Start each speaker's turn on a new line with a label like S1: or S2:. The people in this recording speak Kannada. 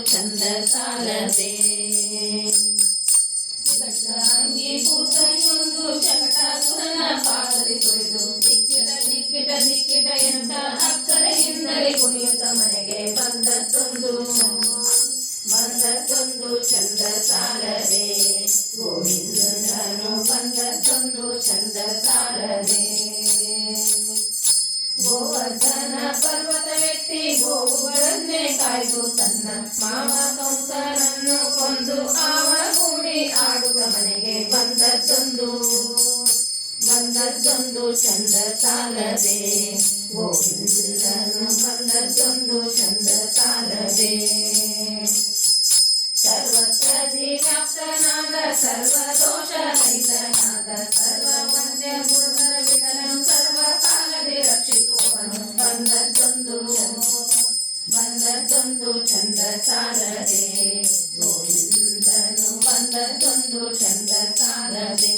S1: ಚಂದ ಸಾಲದೆ ಅಂಗಿ ಕೂತೈಯೊಂದು ಶಕಟಾಸುರನ ಪಾದದಿ ತೊಳೆದು ದಿಕ್ಕಿಟ ದಿಕ್ಕಿಟ ದಿಕ್ಕಿಟ ಎಂತ ಅಕ್ಕರೆಯಿಂದಲೇ ಕುಣಿಯುತ್ತ ಮನೆಗೆ ಬಂದದ್ದೊಂದು ಚಂದ ಸಾಲದೆ ಗೋವಿಂದನು ಬಂದದ್ದೊಂದು ಚಂದ ಸಾಲದೆ ಗೋವರ್ಧನ ಪರ್ವತವೆತ್ತಿ ಗೋವುಗಳನ್ನೇ ಕಾಯ್ದು ತನ್ನ ಮಾವ ಕಂಸನನ್ನು ಕೊಂದು ಆವ ಗೂಡಿ ಆಡುತ್ತ ಮನೆಗೆ ಬಂದದ್ದೊಂದು ಚಂದ ಸಾಲದೆ ಗೋವಿಂದನು ಬಂದದ್ದೊಂದು ಚಂದ ಸಾಲದೆ ಸರ್ವತ್ರದಿ ವ್ಯಾಪ್ತನಾದ ಸರ್ವದೋಷ ರಹಿತನಾದ ಸರ್ವವಂದ್ಯ ಗುರುತರ ವಿಠಲಂ ಸರ್ವಕಾಲದಿ ರಕ್ಷಿಸುವನು ಬಂದದ್ದೊಂದು ಚಂದ ಸಾಲದೆ ಗೋವಿಂದನು ಬಂದದ್ದೊಂದು ಚಂದ ಸಾಲದೆ